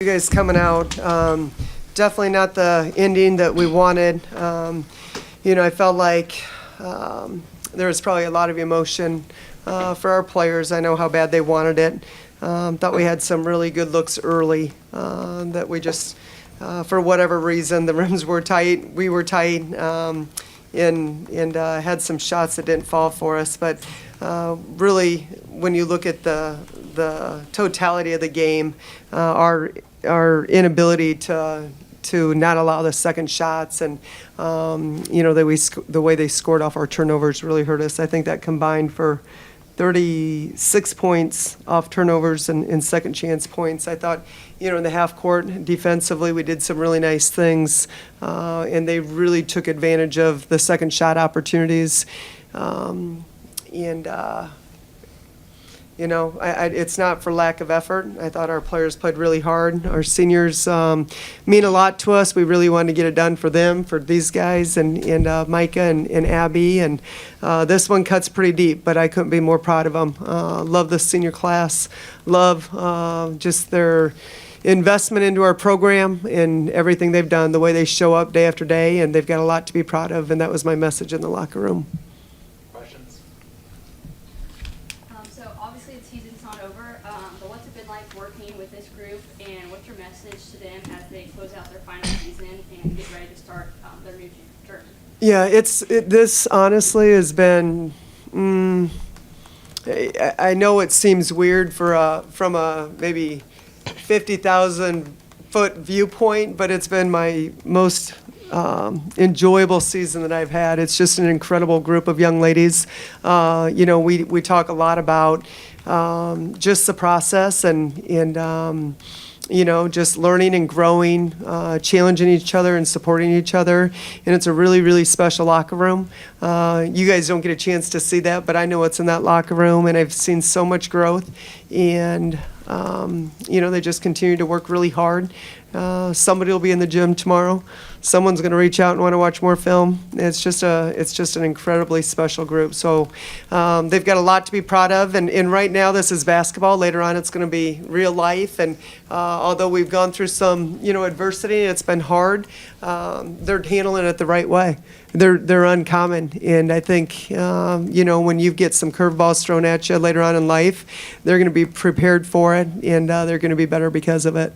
You guys coming out. Definitely not the ending that we wanted. I felt like there was probably a lot of emotion for our players. I know how bad they wanted it. Thought we had some really good looks early that we just, for whatever reason, the rims were tight, we were tight, and had some shots that didn't fall for us. But really, when you look at the totality of the game, our inability to not allow the second shots and the way they scored off our turnovers really hurt us. I think that combined for 36 points off turnovers and second chance points. I thought, in the half court defensively, we did some really nice things, and they really took advantage of the second shot opportunities. It's not for lack of effort. I thought our players played really hard. Our seniors mean a lot to us. We really wanted to get it done for them, for these guys, and Micah and Abby. And this one cuts pretty deep, but I couldn't be more proud of them. Love the senior class. Love just their investment into our program and everything they've done, the way they show up day after day, and they've got a lot to be proud of, and that was my message in the locker room. So obviously the season's not over, but what's it been like working with this group, and what's your message to them as they close out their final season and get ready to start their new journey? Yeah, this honestly has been. I know it seems weird from a maybe 50,000 foot viewpoint, but it's been my most enjoyable season that I've had. It's just an incredible group of young ladies. We talk a lot about just the process and just learning and growing, challenging each other and supporting each other. And it's a really, really special locker room. You guys don't get a chance to see that, but I know what's in that locker room, and I've seen so much growth. And they just continue to work really hard. Somebody will be in the gym tomorrow. Someone's going to reach out and want to watch more film. It's just an incredibly special group. So they've got a lot to be proud of. And right now this is basketball. Later on it's going to be real life. And although we've gone through some adversity, it's been hard. They're handling it the right way. They're uncommon. And I think when you get some curveballs thrown at you later on in life, they're going to be prepared for it, and they're going to be better because of it.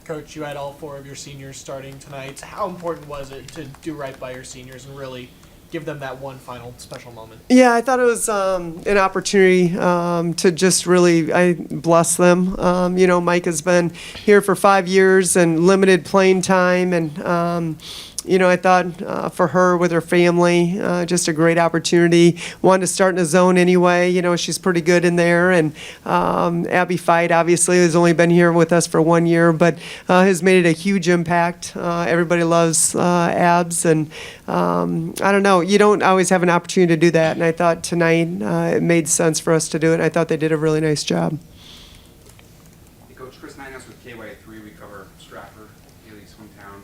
Coach, you had all four of your seniors starting tonight. How important was it to do right by your seniors and really give them that one final special moment? Yeah, I thought it was an opportunity to just really bless them. Mike has been here for 5 years and limited playing time, and I thought for her with her family, just a great opportunity. Wanted to start in the zone anyway. She's pretty good in there. And Abby Fight, obviously, has only been here with us for 1 year, but has made it a huge impact. Everybody loves Abs. And I don't know, you don't always have an opportunity to do that. And I thought tonight it made sense for us to do it. I thought they did a really nice job. Hey, Coach, Chris Ninos with KY3. We cover Stratford, Haley's hometown.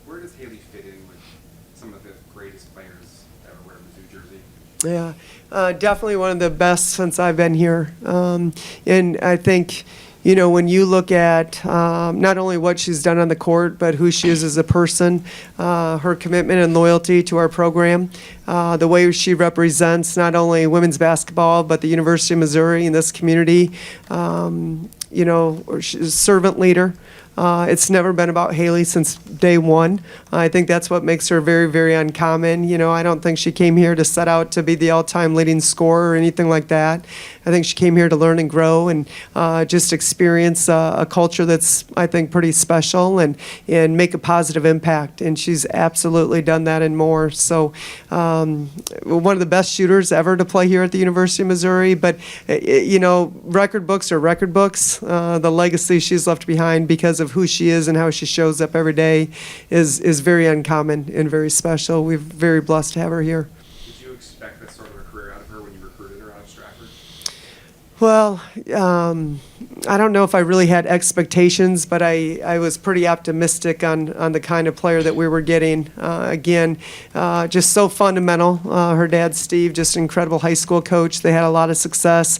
Where does Haley fit in with some of the greatest players that ever wear a Mizzou jersey? Yeah, definitely one of the best since I've been here. And I think, when you look at not only what she's done on the court, but who she is as a person, her commitment and loyalty to our program, the way she represents not only women's basketball, but the University of Missouri and this community, she's a servant leader. It's never been about Haley since day one. I think that's what makes her very, very uncommon. I don't think she came here to set out to be the all-time leading scorer or anything like that. I think she came here to learn and grow and just experience a culture that's, I think, pretty special and make a positive impact. And she's absolutely done that and more. So one of the best shooters ever to play here at the University of Missouri. But, record books are record books. The legacy she's left behind because of who she is and how she shows up every day is very uncommon and very special. We're very blessed to have her here. Did you expect that sort of a career out of her when you recruited her out of Stratford? Well, I don't know if I really had expectations, but I was pretty optimistic on the kind of player that we were getting. Again, just so fundamental. Her dad, Steve, just an incredible high school coach. They had a lot of success.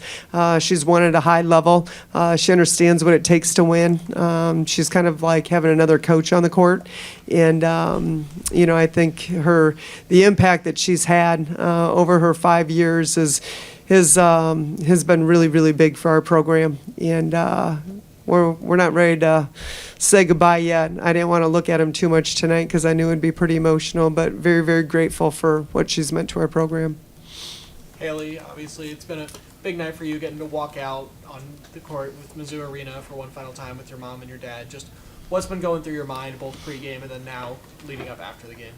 She's won at a high level. She understands what it takes to win. She's kind of like having another coach on the court. And, I think the impact that she's had over her 5 years has been really, really big for our program, and we're not ready to say goodbye yet. I didn't want to look at him too much tonight because I knew it'd be pretty emotional, but very, very grateful for what she's meant to our program. Haley, obviously it's been a big night for you, getting to walk out on the court with Mizzou Arena for one final time with your mom and your dad. Just what's been going through your mind, both pregame and then now leading up after the game?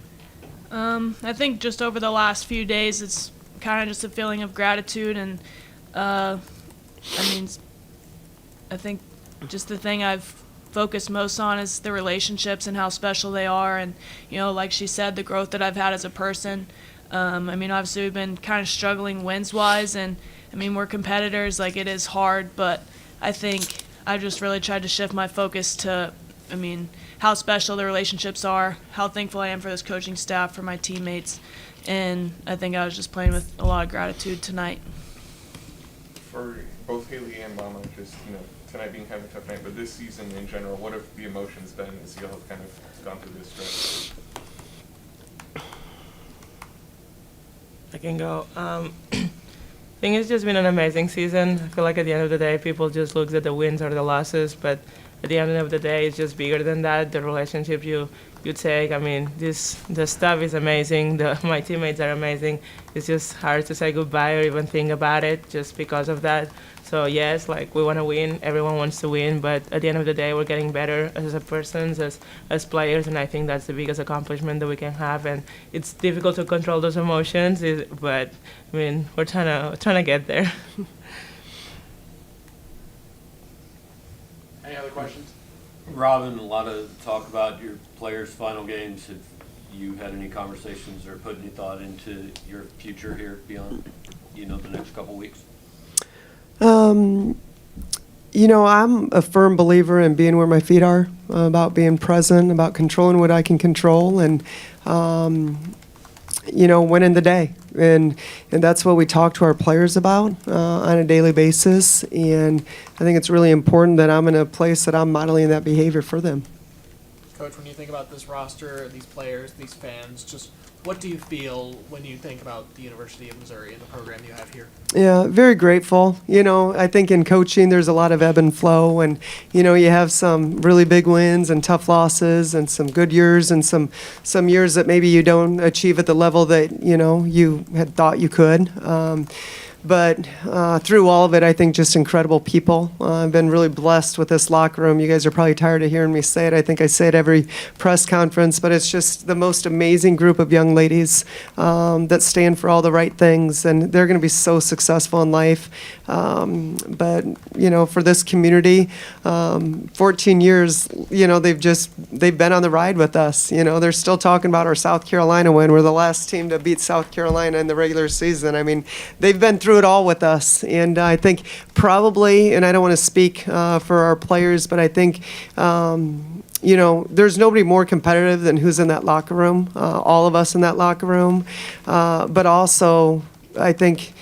I think just over the last few days, it's kind of just a feeling of gratitude, and I think just the thing I've focused most on is the relationships and how special they are, and like she said, the growth that I've had as a person. Obviously we've been kind of struggling wins wise, and we're competitors, like it is hard, but I think I've just really tried to shift my focus to how special the relationships are, how thankful I am for this coaching staff, for my teammates. And I think I was just playing with a lot of gratitude tonight. For both Haley and Mama, just tonight being kind of a tough night, but this season in general, what have the emotions been as you all have kind of gone through this stretch? I can go. I think it's just been an amazing season. I feel like at the end of the day, people just look at the wins or the losses, but at the end of the day, it's just bigger than that. The relationship you take. The stuff is amazing. My teammates are amazing. It's just hard to say goodbye or even think about it just because of that. So yes, we want to win. Everyone wants to win, but at the end of the day, we're getting better as a persons, as players, and I think that's the biggest accomplishment that we can have. And it's difficult to control those emotions, but we're trying to get there. Any other questions? Robin, a lot of talk about your players' final games. Have you had any conversations or put any thought into your future here beyond, the next couple weeks? I'm a firm believer in being where my feet are, about being present, about controlling what I can control, and winning the day. And that's what we talk to our players about on a daily basis. And I think it's really important that I'm in a place that I'm modeling that behavior for them. Coach, when you think about this roster, these players, these fans, just what do you feel when you think about the University of Missouri and the program you have here? Yeah, very grateful. I think in coaching there's a lot of ebb and flow, and you have some really big wins and tough losses and some good years and some years that maybe you don't achieve at the level that you had thought you could. But through all of it, I think just incredible people. I've been really blessed with this locker room. You guys are probably tired of hearing me say it. I think I say it every press conference, but it's just the most amazing group of young ladies that stand for all the right things, and they're going to be so successful in life. But for this community, 14 years, they've been on the ride with us. They're still talking about our South Carolina win. We're the last team to beat South Carolina in the regular season. They've been through it all with us, and I think probably, and I don't want to speak for our players, but I think there's nobody more competitive than who's in that locker room, all of us in that locker room, but also I think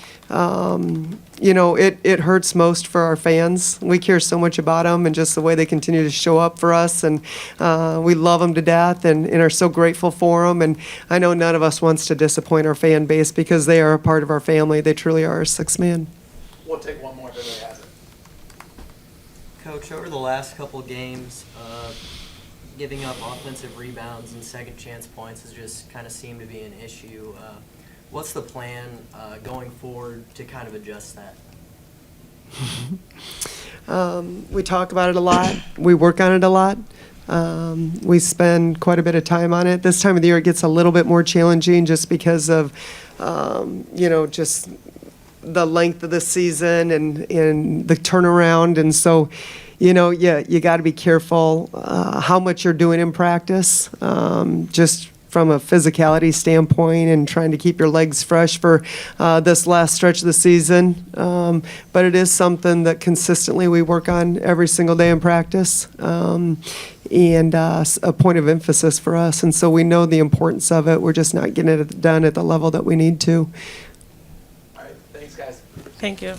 it hurts most for our fans. We care so much about them and just the way they continue to show up for us, and we love them to death and are so grateful for them. And I know none of us wants to disappoint our fan base because they are a part of our family. They truly are our sixth man. We'll take one more if anybody has it. Coach, over the last couple games, giving up offensive rebounds and second chance points has just kind of seemed to be an issue. What's the plan going forward to kind of adjust that? We talk about it a lot. We work on it a lot. We spend quite a bit of time on it. This time of the year it gets a little bit more challenging just because of, just the length of the season and the turnaround. And so, you got to be careful how much you're doing in practice. Just from a physicality standpoint and trying to keep your legs fresh for this last stretch of the season. But it is something that consistently we work on every single day in practice. And a point of emphasis for us. And so we know the importance of it. We're just not getting it done at the level that we need to. Thank you.